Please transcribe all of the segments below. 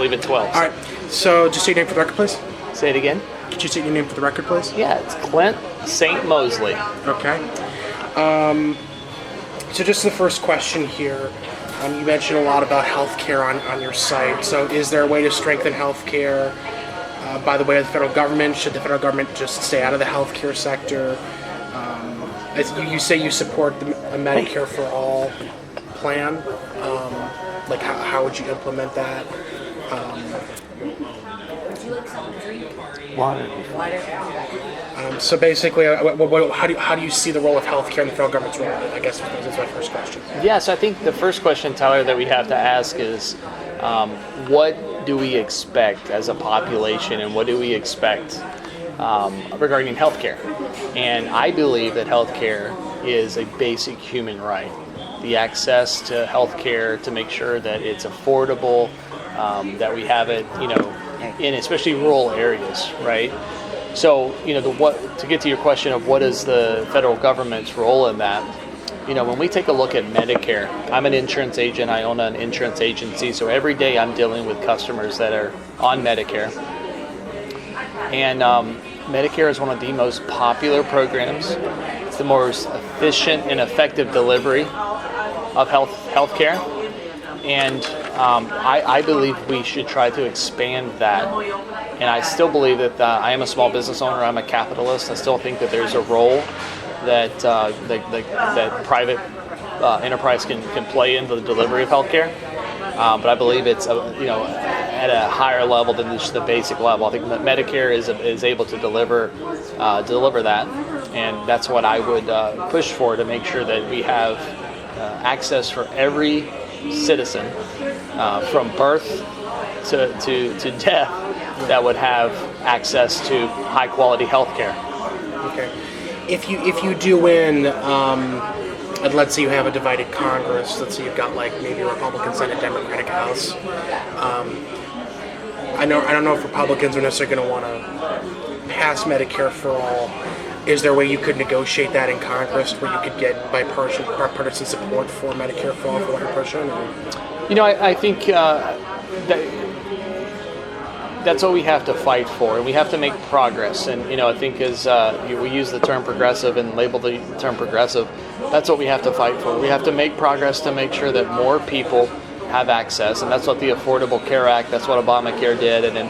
believe it's 12. All right. So just say your name for the record, please. Say it again. Could you say your name for the record, please? Yeah, it's Clint St. Mosley. Okay. So just the first question here. You mentioned a lot about healthcare on your site. So is there a way to strengthen healthcare by the way of the federal government? Should the federal government just stay out of the healthcare sector? As you say you support the Medicare for All plan. Like how would you implement that? Water. So basically, how do you see the role of healthcare in the federal government's role? I guess that's my first question. Yeah, so I think the first question, Tyler, that we have to ask is, what do we expect as a population, and what do we expect regarding healthcare? And I believe that healthcare is a basic human right. The access to healthcare, to make sure that it's affordable, that we have it, in especially rural areas, right? So, to get to your question of what is the federal government's role in that, when we take a look at Medicare, I'm an insurance agent, I own an insurance agency, so every day I'm dealing with customers that are on Medicare. And Medicare is one of the most popular programs. It's the most efficient and effective delivery of healthcare. And I believe we should try to expand that. And I still believe that I am a small business owner. I'm a capitalist. I still think that there's a role that that private enterprise can play in the delivery of healthcare. But I believe it's at a higher level than just the basic level. I think that Medicare is able to deliver that, and that's what I would push for, to make sure that we have access for every citizen from birth to death, that would have access to high quality health care. Okay. If you do win, and let's say you have a divided Congress, let's say you've got like maybe a Republican Senate, Democratic House. I don't know if Republicans are necessarily going to want to pass Medicare for All. Is there a way you could negotiate that in Congress where you could get bipartisan support for Medicare for All for what you're pushing? I think that's what we have to fight for, and we have to make progress. And I think as we use the term progressive and label the term progressive, that's what we have to fight for. We have to make progress to make sure that more people have access, and that's what the Affordable Care Act, that's what Obamacare did, and then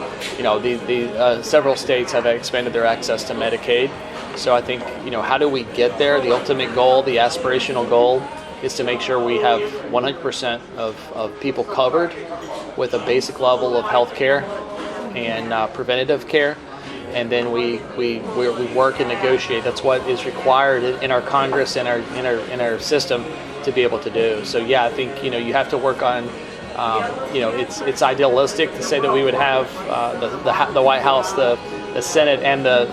the several states have expanded their access to Medicaid. So I think how do we get there? The ultimate goal, the aspirational goal, is to make sure we have 100% of people covered with a basic level of health care and preventative care, and then we work and negotiate. That's what is required in our Congress and in our system to be able to do. So yeah, I think you have to work on. It's idealistic to say that we would have the White House, the Senate, and the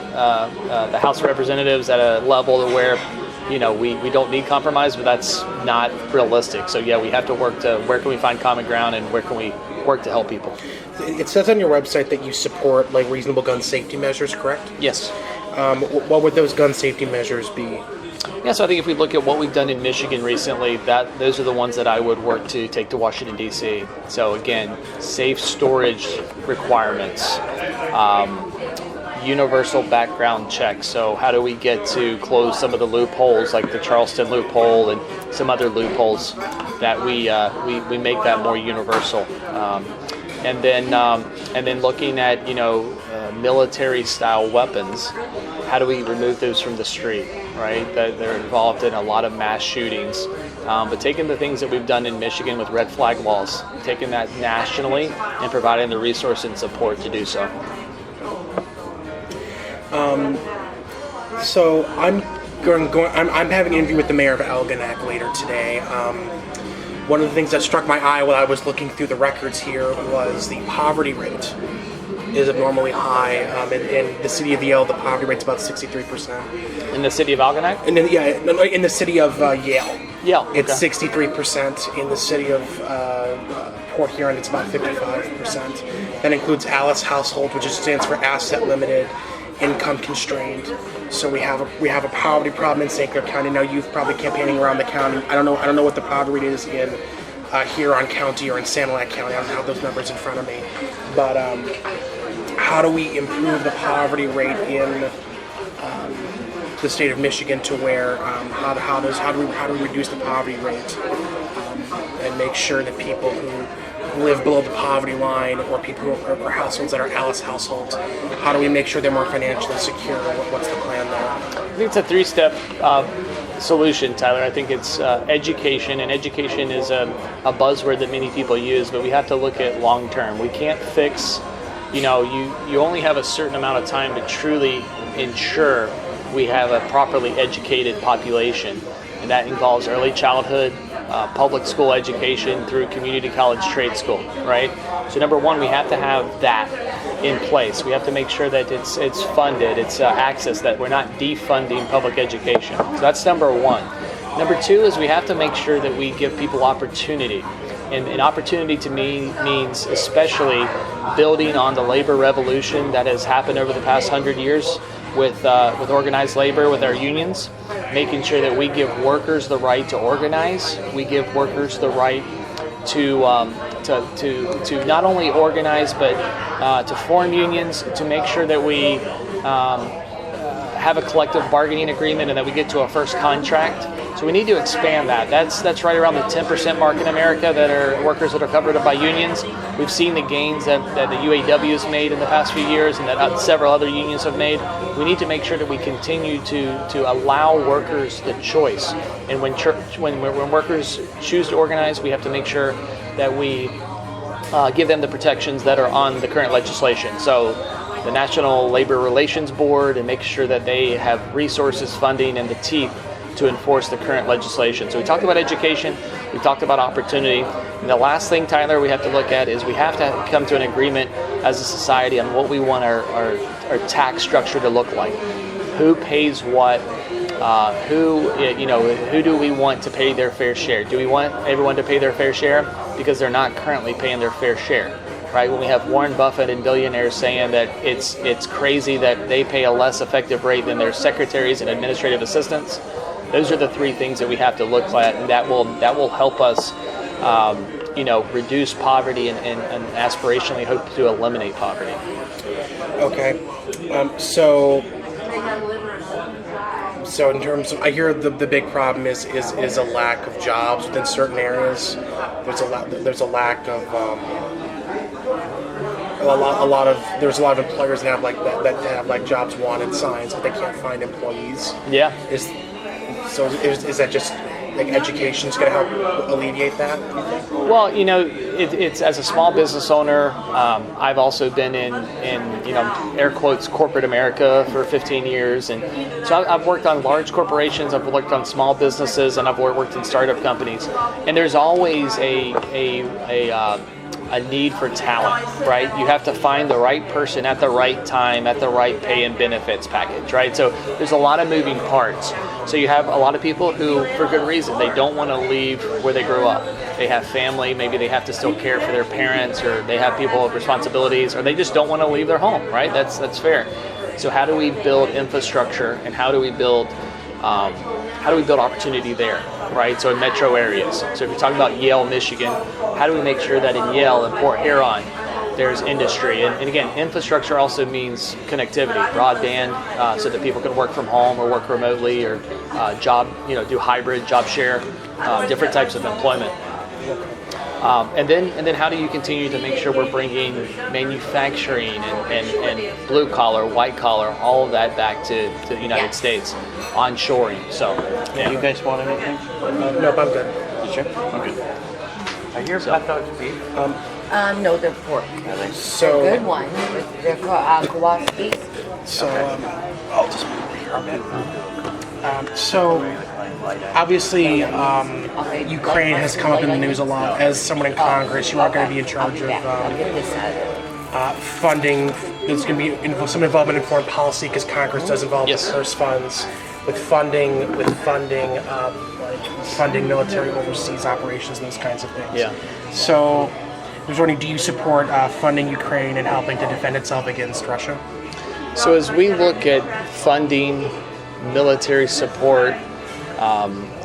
House of Representatives at a level to where we don't need compromise, but that's not realistic. So yeah, we have to work to where can we find common ground, and where can we work to help people. It says on your website that you support like reasonable gun safety measures, correct? Yes. What would those gun safety measures be? Yeah, so I think if we look at what we've done in Michigan recently, those are the ones that I would work to take to Washington, D.C. So again, safe storage requirements, universal background checks. So how do we get to close some of the loopholes, like the Charleston loophole and some other loopholes, that we make that more universal. And then looking at military-style weapons, how do we remove those from the street, right? That they're involved in a lot of mass shootings. But taking the things that we've done in Michigan with red flag laws, taking that nationally and providing the resource and support to do so. So I'm having an interview with the mayor of Algonac later today. One of the things that struck my eye while I was looking through the records here was the poverty rate is abnormally high. In the city of Yale, the poverty rate's about 63%. In the city of Algonac? In the city of Yale. Yale, okay. It's 63%. In the city of Port Huron, it's about 55%. That includes Alice household, which stands for asset limited, income constrained. So we have a poverty problem in St. Clair County. Now you've probably campaigning around the county. I don't know what the poverty rate is in Huron County or in Sanilac County. I don't have those numbers in front of me, but how do we improve the poverty rate in the state of Michigan to where how do we reduce the poverty rate and make sure that people who live below the poverty line or people who are households that are Alice households, how do we make sure they're more financially secure? What's the plan there? I think it's a three-step solution, Tyler. I think it's education, and education is a buzzword that many people use, but we have to look at long-term. We can't fix, you only have a certain amount of time to truly ensure we have a properly educated population, and that involves early childhood, public school education through community college trade school, right? So number one, we have to have that in place. We have to make sure that it's funded, it's access, that we're not defunding public education. So that's number one. Number two is we have to make sure that we give people opportunity. And an opportunity to me means especially building on the labor revolution that has happened over the past 100 years with organized labor, with our unions, making sure that we give workers the right to organize. We give workers the right to not only organize but to form unions, to make sure that we have a collective bargaining agreement and that we get to a first contract. So we need to expand that. That's right around the 10% mark in America that are workers that are covered by unions. We've seen the gains that the UAW has made in the past few years and that several other unions have made. We need to make sure that we continue to allow workers the choice. And when workers choose to organize, we have to make sure that we give them the protections that are on the current legislation. So the National Labor Relations Board, and make sure that they have resources, funding, and the teeth to enforce the current legislation. So we talked about education, we talked about opportunity, and the last thing, Tyler, we have to look at is we have to come to an agreement as a society on what we want our tax structure to look like. Who pays what? Who do we want to pay their fair share? Do we want everyone to pay their fair share? Because they're not currently paying their fair share. Right, when we have Warren Buffett and billionaires saying that it's crazy that they pay a less effective rate than their secretaries and administrative assistants, those are the three things that we have to look at, and that will help us, reduce poverty and aspirationally hope to eliminate poverty. Okay, so in terms of, I hear the big problem is a lack of jobs within certain areas. There's a lack of there's a lot of employers that have jobs wanted signs, but they can't find employees. Yeah. Is that just like education's going to help alleviate that? Well, it's as a small business owner, I've also been in air quotes corporate America for 15 years, and so I've worked on large corporations, I've worked on small businesses, and I've worked in startup companies, and there's always a need for talent, right? You have to find the right person at the right time, at the right pay and benefits package, right? So there's a lot of moving parts. So you have a lot of people who, for good reason, they don't want to leave where they grew up. They have family, maybe they have to still care for their parents, or they have people with responsibilities, or they just don't want to leave their home, right? That's fair. So how do we build infrastructure, and how do we build opportunity there, right? So in metro areas. So if you're talking about Yale, Michigan, how do we make sure that in Yale and Port Huron there's industry? And again, infrastructure also means connectivity, broadband, so that people can work from home or work remotely, or do hybrid, job share, different types of employment. And then how do you continue to make sure we're bringing manufacturing and blue collar, white collar, all of that back to the United States, onshoring. So, yeah. You guys want anything? Nope, I'm good. You sure? I'm good. I hear hot dogs beef. No, they're pork. So They're good ones. They're called Kowalski's. So obviously, Ukraine has come up in the news a lot. As someone in Congress, you are going to be in charge of funding. There's going to be some involvement in foreign policy because Congress does involve with purse funds, with funding military overseas operations and those kinds of things. Yeah. So I was wondering, do you support funding Ukraine and helping to defend itself against Russia? So as we look at funding, military support,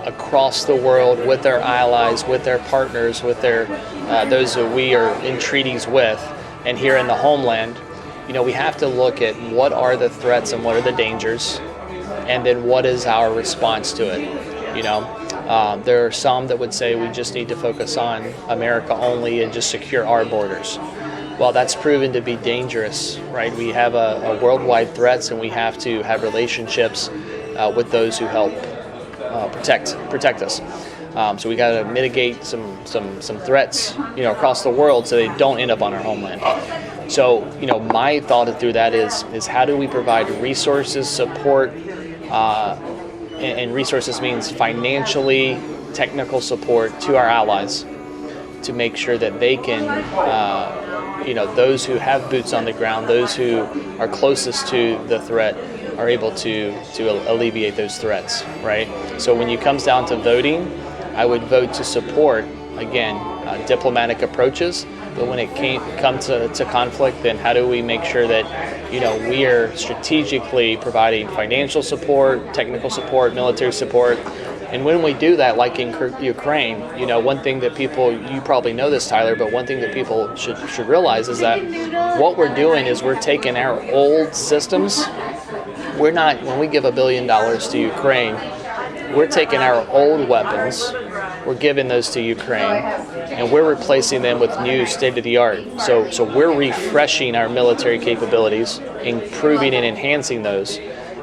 across the world with their allies, with their partners, with their those that we are in treaties with, and here in the homeland, we have to look at what are the threats and what are the dangers, and then what is our response to it. There are some that would say we just need to focus on America only and just secure our borders. Well, that's proven to be dangerous, right? We have a worldwide threats, and we have to have relationships with those who help protect us. So we got to mitigate some threats, across the world, so they don't end up on our homeland. So, my thought through that is how do we provide resources, support, and resources means financially, technical support to our allies to make sure that they can, those who have boots on the ground, those who are closest to the threat, are able to alleviate those threats, right? So when it comes down to voting, I would vote to support, again, diplomatic approaches. But when it comes to conflict, then how do we make sure that we are strategically providing financial support, technical support, military support? And when we do that, like in Ukraine, one thing that you probably know this, Tyler, but one thing that people should realize is that what we're doing is we're taking our old systems. When we give $1 billion to Ukraine, we're taking our old weapons, we're giving those to Ukraine, and we're replacing them with new state-of-the-art. So we're refreshing our military capabilities, improving and enhancing those,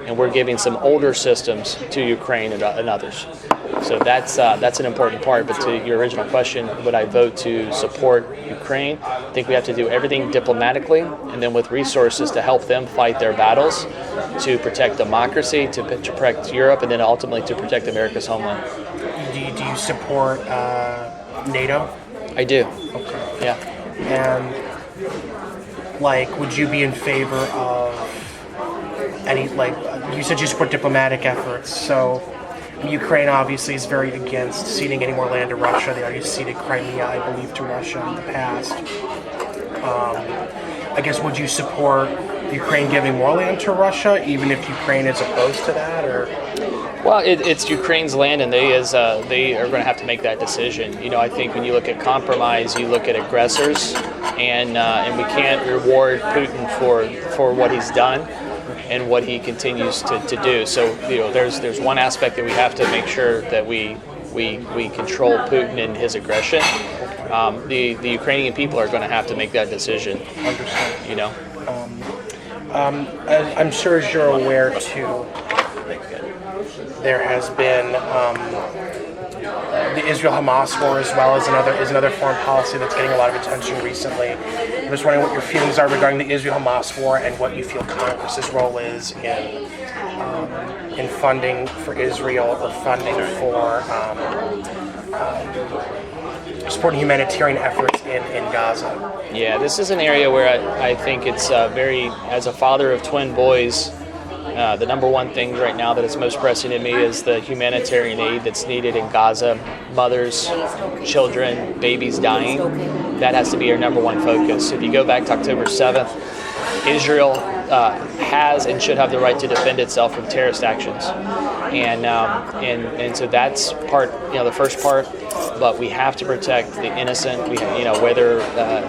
and we're giving some older systems to Ukraine and others. So that's an important part. But to your original question, would I vote to support Ukraine? I think we have to do everything diplomatically, and then with resources to help them fight their battles, to protect democracy, to protect Europe, and then ultimately to protect America's homeland. Do you support NATO? I do. Okay. Yeah. And would you be in favor of any, you said you support diplomatic efforts, so Ukraine obviously is very against ceding any more land to Russia. They already ceded Crimea, I believe, to Russia in the past. I guess, would you support Ukraine giving more land to Russia, even if Ukraine is opposed to that, or? Well, it's Ukraine's land, and they are going to have to make that decision. I think when you look at compromise, you look at aggressors, and we can't reward Putin for what he's done and what he continues to do. So there's one aspect that we have to make sure that we control Putin and his aggression. The Ukrainian people are going to have to make that decision. Understood. I'm sure, as you're aware too, there has been the Israel-Hamas war, as well as another foreign policy that's getting a lot of attention recently. I'm just wondering what your feelings are regarding the Israel-Hamas war, and what you feel Congress's role is in funding for Israel, or funding for supporting humanitarian efforts in Gaza. Yeah, this is an area where I think it's as a father of twin boys, the number one thing right now that is most pressing to me is the humanitarian aid that's needed in Gaza. Mothers, children, babies dying. That has to be our number one focus. If you go back to October 7th, Israel has and should have the right to defend itself from terrorist actions, and so that's part, the first part. But we have to protect the innocent. Whether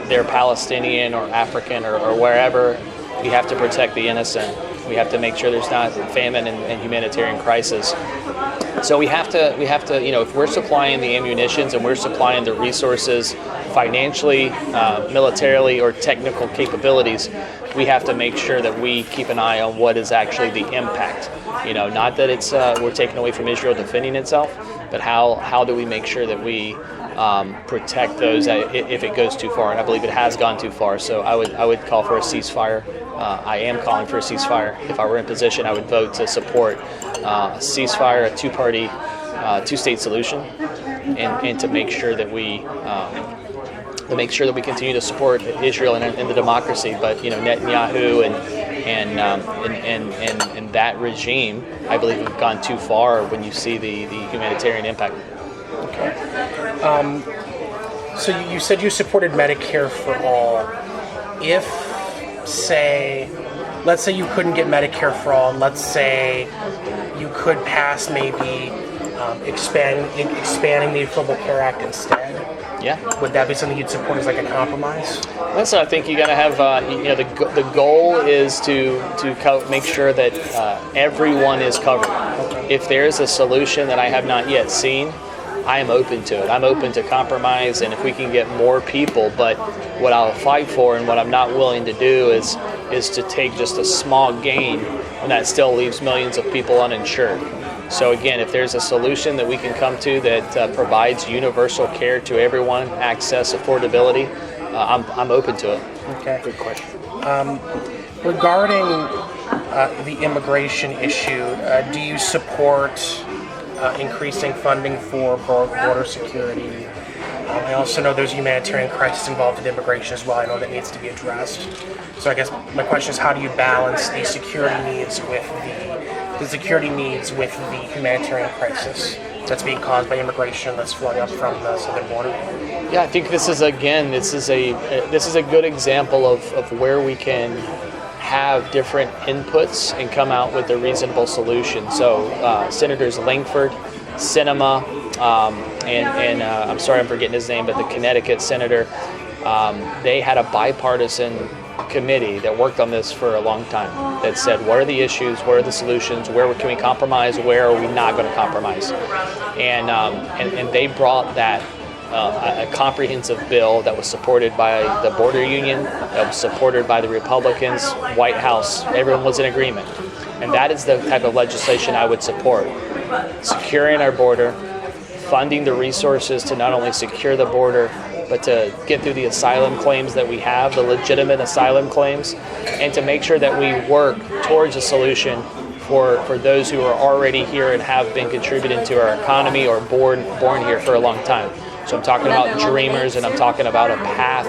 they're Palestinian or African or wherever, we have to protect the innocent. We have to make sure there's not famine and humanitarian crisis. So we have to, if we're supplying the ammunitions and we're supplying the resources financially, militarily, or technical capabilities, we have to make sure that we keep an eye on what is actually the impact. Not that it's we're taking away from Israel defending itself, but how do we make sure that we protect those if it goes too far? And I believe it has gone too far. So I would call for a ceasefire. I am calling for a ceasefire. If I were in position, I would vote to support a ceasefire, a two-state solution, and to make sure that we continue to support Israel and the democracy. But Netanyahu and that regime, I believe, have gone too far when you see the humanitarian impact. Okay. So you said you supported Medicare for all. If, let's say you couldn't get Medicare for all, and let's say you could pass maybe expanding the Affordable Care Act instead? Yeah. Would that be something you'd support as like a compromise? That's what I think. You're going to have, the goal is to make sure that everyone is covered. If there is a solution that I have not yet seen, I am open to it. I'm open to compromise, and if we can get more people, but what I'll fight for and what I'm not willing to do is to take just a small gain when that still leaves millions of people uninsured. So again, if there's a solution that we can come to that provides universal care to everyone, access, affordability, I'm open to it. Okay. Good question. Regarding the immigration issue, do you support increasing funding for border security? I also know there's a humanitarian crisis involved with immigration as well. I know that needs to be addressed. So I guess my question is, how do you balance the security needs with the humanitarian crisis that's being caused by immigration that's flowing up from the southern border? Yeah, I think this is a good example of where we can have different inputs and come out with a reasonable solution. So Senators Langford, Sinema, and I'm sorry I'm forgetting his name, but the Connecticut senator, they had a bipartisan committee that worked on this for a long time that said, what are the issues, what are the solutions, where can we compromise, where are we not going to compromise? And they brought that a comprehensive bill that was supported by the border union, that was supported by the Republicans, White House. Everyone was in agreement. And that is the type of legislation I would support. Securing our border, funding the resources to not only secure the border, but to get through the asylum claims that we have, the legitimate asylum claims, and to make sure that we work towards a solution for those who are already here and have been contributing to our economy or born here for a long time. So I'm talking about dreamers, and I'm talking about a path.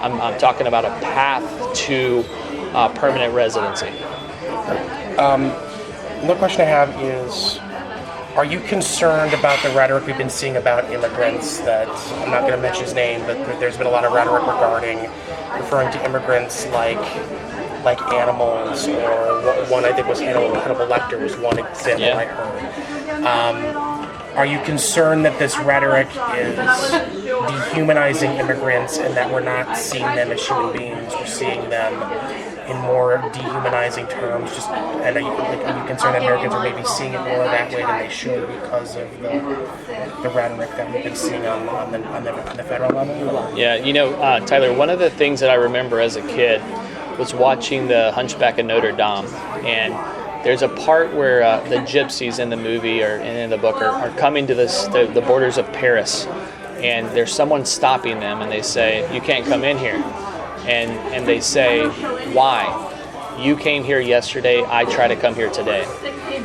I'm talking about a path to permanent residency. Another question I have is, are you concerned about the rhetoric we've been seeing about immigrants? That I'm not going to mention his name, but there's been a lot of rhetoric referring to immigrants like animals, or one I think was Hannibal Lecter was one example I heard. Are you concerned that this rhetoric is dehumanizing immigrants and that we're not seeing them as human beings, we're seeing them in more dehumanizing terms? And are you concerned that Americans are maybe seeing it more that way than they should because of the rhetoric that we've been seeing on the federal level? Yeah, Tyler, one of the things that I remember as a kid was watching The Hunchback of Notre Dame, and there's a part where the gypsies in the movie and in the book are coming to the borders of Paris, and there's someone stopping them, and they say, "You can't come in here." And they say, "Why? You came here yesterday, I try to come here today."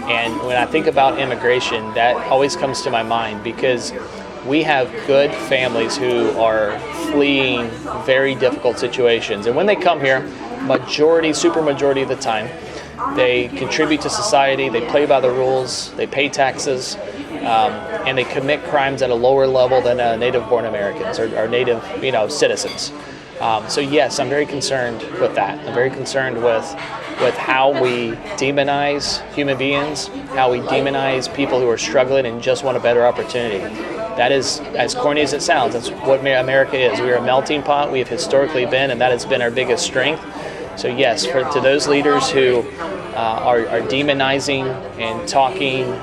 And when I think about immigration, that always comes to my mind, because we have good families who are fleeing very difficult situations. And when they come here, super majority of the time, they contribute to society, they play by the rules, they pay taxes, and they commit crimes at a lower level than native-born Americans or native, citizens. So yes, I'm very concerned with that. I'm very concerned with how we demonize human beings, how we demonize people who are struggling and just want a better opportunity. That is, as corny as it sounds, that's what America is. We are a melting pot. We have historically been, and that has been our biggest strength. So yes, to those leaders who are demonizing and talking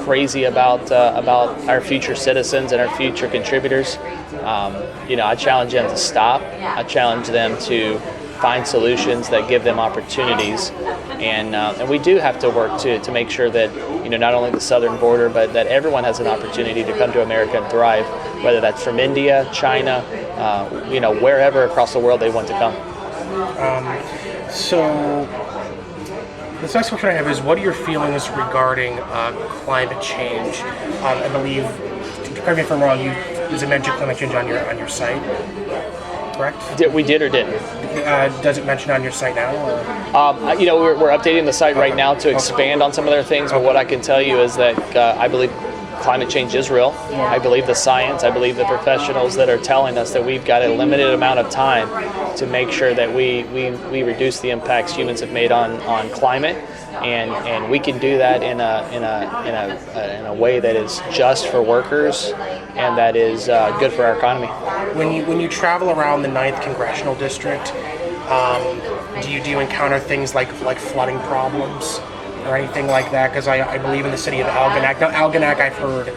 crazy about our future citizens and our future contributors, I challenge them to stop. I challenge them to find solutions that give them opportunities, and we do have to work to make sure that not only the southern border, but that everyone has an opportunity to come to America and thrive, whether that's from India, China, wherever across the world they want to come. So this next question I have is, what are your feelings regarding climate change? I believe, correct me if I'm wrong, does it mention climate change on your site? Correct? We did or didn't? Does it mention on your site now? We're updating the site right now to expand on some of their things, but what I can tell you is that I believe climate change is real. I believe the science. I believe the professionals that are telling us that we've got a limited amount of time to make sure that we reduce the impacts humans have made on climate, and we can do that in a way that is just for workers and that is good for our economy. When you travel around the 9th congressional district, do you encounter things like flooding problems or anything like that? Because I believe in the city of Algonac. Now, Algonac, I've heard,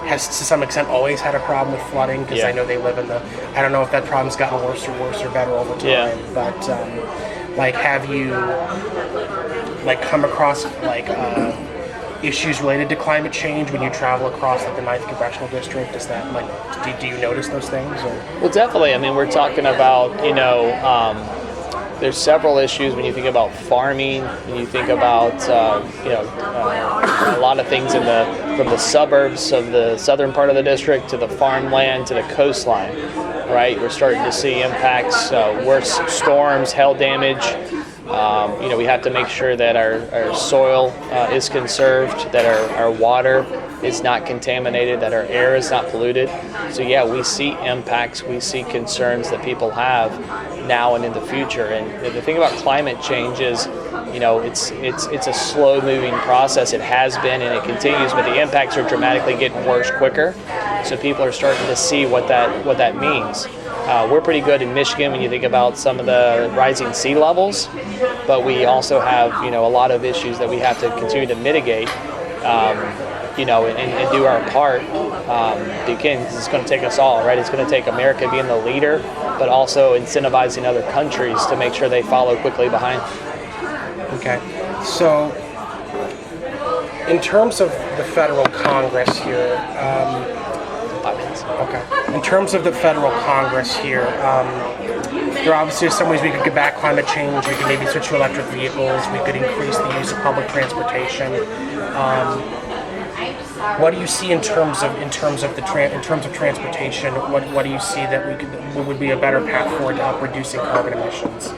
has to some extent always had a problem with flooding, because I know they live in the. I don't know if that problem's gotten worse or better over time. Yeah. But have you come across issues related to climate change when you travel across the 9th congressional district? Is that do you notice those things? Or? Well, definitely. I mean, we're talking about there's several issues when you think about farming, when you think about a lot of things from the suburbs of the southern part of the district to the farmland to the coastline, right? We're starting to see impacts, worse storms, hail damage. We have to make sure that our soil is conserved, that our water is not contaminated, that our air is not polluted. So yeah, we see impacts, we see concerns that people have now and in the future. And the thing about climate change is, it's a slow-moving process. It has been and it continues, but the impacts are dramatically getting worse quicker. So people are starting to see what that means. We're pretty good in Michigan when you think about some of the rising sea levels, but we also have a lot of issues that we have to continue to mitigate, and do our part. Again, it's going to take us all, right? It's going to take America being the leader, but also incentivizing other countries to make sure they follow quickly behind. Okay, so in terms of the federal Congress here. 5 minutes. Okay. In terms of the federal Congress here, there obviously are some ways we could combat climate change. We could maybe switch to electric vehicles. We could increase the use of public transportation. What do you see in terms of transportation? What do you see that would be a better path forward to help reducing carbon emissions?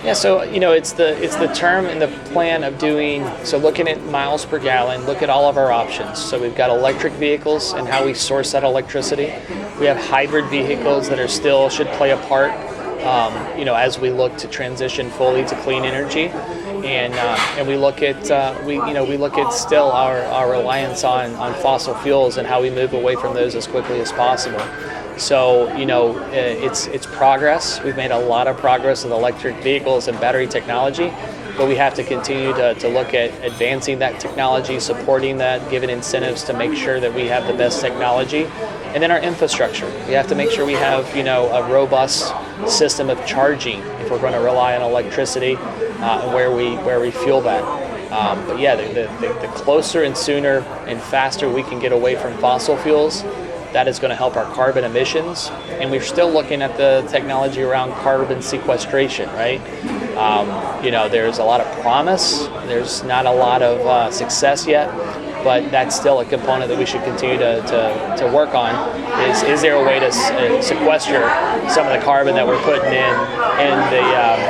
Yeah, so it's the term and the plan of looking at miles per gallon, look at all of our options. So we've got electric vehicles and how we source that electricity. We have hybrid vehicles that should play a part, as we look to transition fully to clean energy, and we look at still our reliance on fossil fuels and how we move away from those as quickly as possible. So, it's progress. We've made a lot of progress with electric vehicles and battery technology, but we have to continue to look at advancing that technology, supporting that, giving incentives to make sure that we have the best technology. And then our infrastructure. We have to make sure we have, a robust system of charging if we're going to rely on electricity and where we fuel that. But yeah, the closer and sooner and faster we can get away from fossil fuels, that is going to help our carbon emissions. And we're still looking at the technology around carbon sequestration, right? There's a lot of promise. There's not a lot of success yet, but that's still a component that we should continue to work on. Is there a way to sequester some of the carbon that we're putting in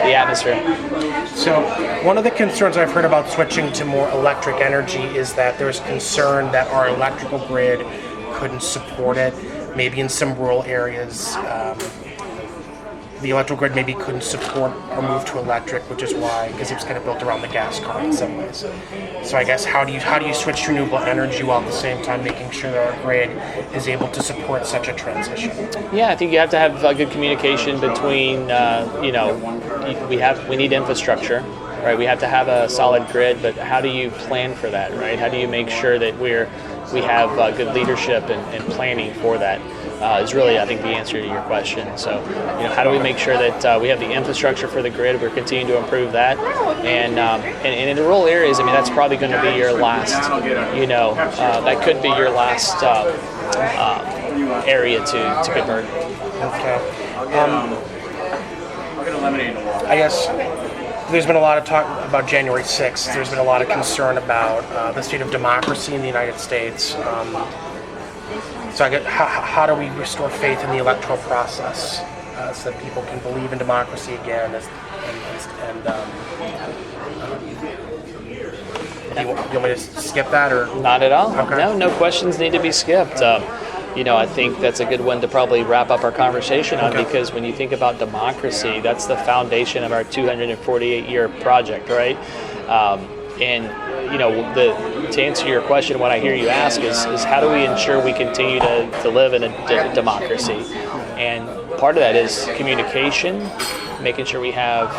the atmosphere? So one of the concerns I've heard about switching to more electric energy is that there's concern that our electrical grid couldn't support it. Maybe in some rural areas, the electrical grid maybe couldn't support or move to electric, which is why, because it was kind of built around the gas car in some ways. So I guess how do you switch to renewable energy while at the same time making sure that our grid is able to support such a transition? Yeah, I think you have to have good communication between, we need infrastructure, right? We have to have a solid grid, but how do you plan for that, right? How do you make sure that we have good leadership and planning for that? Is really, I think, the answer to your question. So, how do we make sure that we have the infrastructure for the grid? We're continuing to improve that, and in the rural areas, that's probably going to be your last, that could be your last area to convert. Okay. I guess there's been a lot of talk about January 6th. There's been a lot of concern about the state of democracy in the United States. So I guess, how do we restore faith in the electoral process so that people can believe in you want me to skip that or? Not at all. Okay. No questions need to be skipped. I think that's a good one to probably wrap up our conversation on, because when you think about democracy, that's the foundation of our 248-year project, right? To answer your question, what I hear you ask is how do we ensure we continue to live in a democracy? And part of that is communication, making sure we have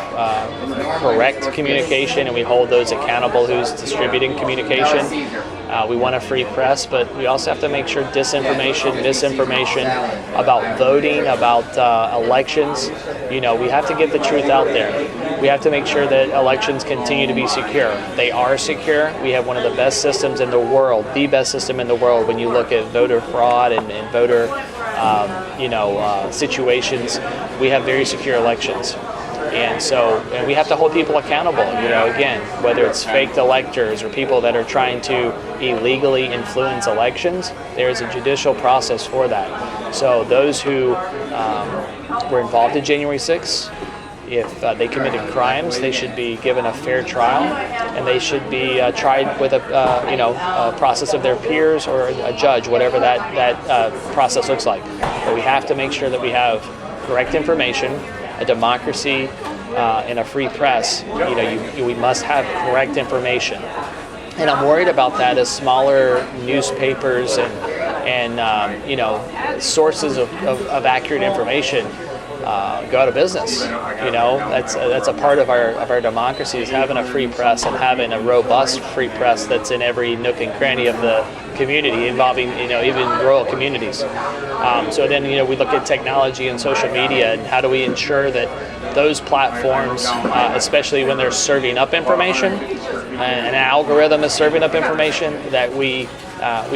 correct communication and we hold those accountable who's distributing communication. We want a free press, but we also have to make sure disinformation, misinformation about voting, about elections, we have to get the truth out there. We have to make sure that elections continue to be secure. They are secure. We have one of the best systems in the world, the best system in the world when you look at voter fraud and voter situations. We have very secure elections. And we have to hold people accountable, again, whether it's faked electors or people that are trying to illegally influence elections, there's a judicial process for that. So those who were involved in January 6th, if they committed crimes, they should be given a fair trial, and they should be tried with a process of their peers or a judge, whatever that process looks like. But we have to make sure that we have correct information. A democracy and a free press, we must have correct information. And I'm worried about that as smaller newspapers and sources of accurate information go out of business. That's a part of our democracy, is having a free press and having a robust free press that's in every nook and cranny of the community, involving even rural communities. So then we look at technology and social media, and how do we ensure that those platforms, especially when they're serving up information, and an algorithm is serving up information, that we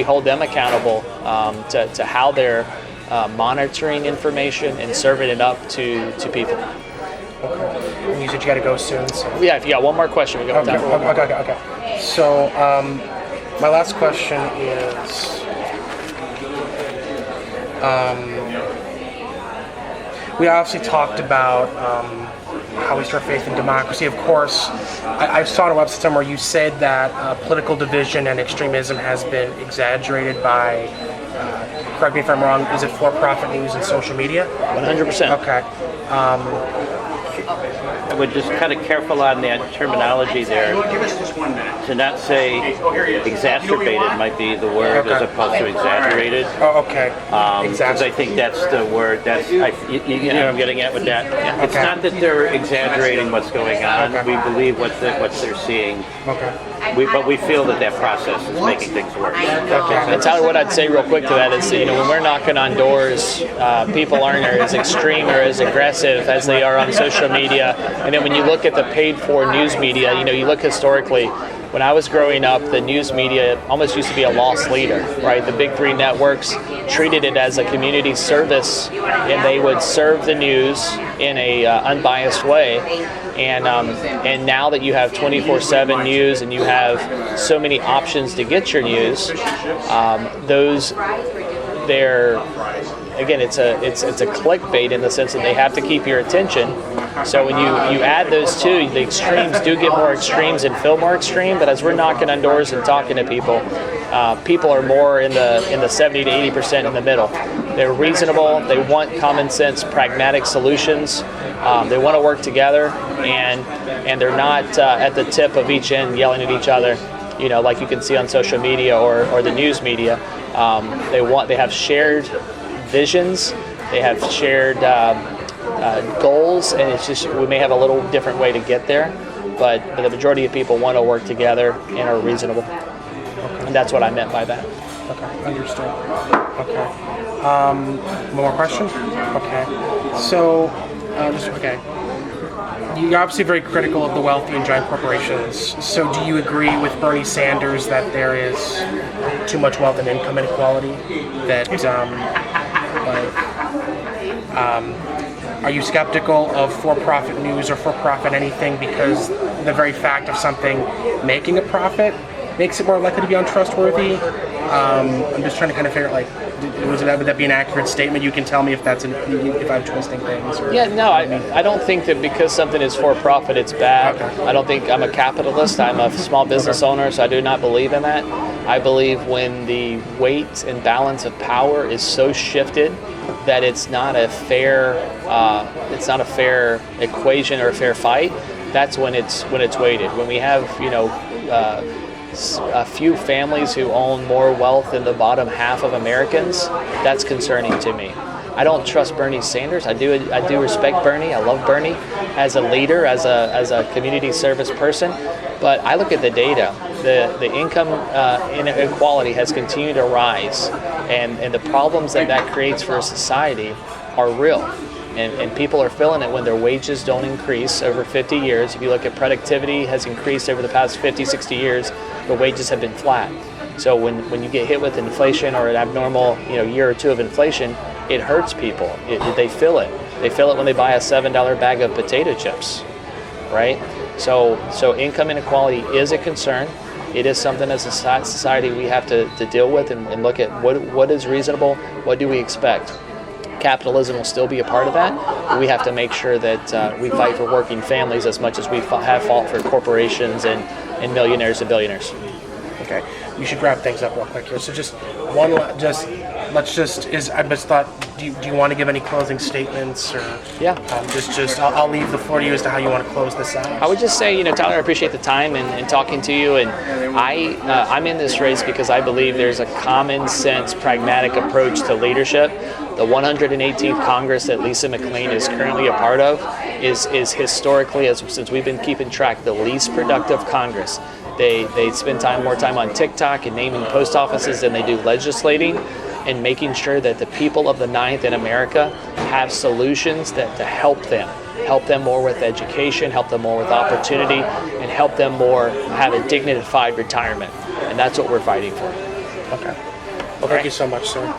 hold them accountable to how they're monitoring information and serving it up to people. Okay. And you said you got to go soon. So. Yeah, if you got one more question, we got time for one more. Okay. So my last question is, we obviously talked about how we store faith in democracy. Of course, I saw on a website somewhere you said that political division and extremism has been exaggerated by, correct me if I'm wrong, is it for-profit news and social media? 100%. Okay. I would just kind of careful on that terminology there. To not say exacerbated might be the word, as opposed to exaggerated. Oh, okay. Because I think that's the word. You know what I'm getting at with that. Yeah. It's not that they're exaggerating what's going on. Okay. We believe what they're seeing. Okay. But we feel that process is making things worse. And Tyler, what I'd say real quick to that is, when we're knocking on doors, people aren't as extreme or as aggressive as they are on social media. And then when you look at the paid-for news media, you look historically. When I was growing up, the news media almost used to be a lost leader, right? The big three networks treated it as a community service, and they would serve the news in a unbiased way. And now that you have 24/7 news and you have so many options to get your news, again, it's a clickbait in the sense that they have to keep your attention. So when you add those two, the extremes do get more extremes and feel more extreme. But as we're knocking on doors and talking to people, people are more in the 70 to 80% in the middle. They're reasonable. They want common sense, pragmatic solutions. They want to work together, and they're not at the tip of each end yelling at each other. Like you can see on social media or the news media. They have shared visions. They have shared goals, and it's just we may have a little different way to get there, but the majority of people want to work together and are reasonable. Okay. And that's what I meant by that. Okay, understood. Okay. One more question? Okay. So, you're obviously very critical of the wealthy and giant corporations. So do you agree with Bernie Sanders that there is too much wealth and income inequality? Are you skeptical of for-profit news or for-profit anything because the very fact of something making a profit makes it more likely to be untrustworthy? I'm just trying to kind of figure out, like, would that be an accurate statement? You can tell me if if I'm twisting things. Or, Yeah, no, I don't think that because something is for profit, it's bad. Okay. I don't think I'm a capitalist. I'm a small business owner, so I do not believe in that. I believe when the weight and balance of power is so shifted that it's not a fair equation or a fair fight. That's when it's weighted. When we have a few families who own more wealth than the bottom half of Americans, that's concerning to me. I don't trust Bernie Sanders. I do respect Bernie. I love Bernie as a leader, as a community service person. But I look at the data. The income inequality has continued to rise, and the problems that creates for a society are real. And people are feeling it when their wages don't increase over 50 years. If you look at productivity has increased over the past 50, 60 years, the wages have been flat. So when you get hit with inflation or an abnormal year or two of inflation, it hurts people. They feel it. They feel it when they buy a $7 bag of potato chips, right? So income inequality is a concern. It is something as a society we have to deal with and look at what is reasonable, what do we expect. Capitalism will still be a part of that, but we have to make sure that we fight for working families as much as we have fought for corporations and millionaires and billionaires. Okay, you should wrap things up real quick here. So just one, I just thought, do you want to give any closing statements, or Yeah. I'll leave the floor to you as to how you want to close this out. I would just say, Tyler, I appreciate the time and talking to you. And I'm in this race because I believe there's a common sense, pragmatic approach to leadership. The 118th Congress that Lisa McLean is currently a part of is historically, since we've been keeping track, the least productive Congress. They spend more time on TikTok and naming post offices than they do legislating and making sure that the people of the 9th in America have solutions to help them more with education, help them more with opportunity, and help them more have a dignified retirement. And that's what we're fighting for. Okay. Well, thank you so much, sir.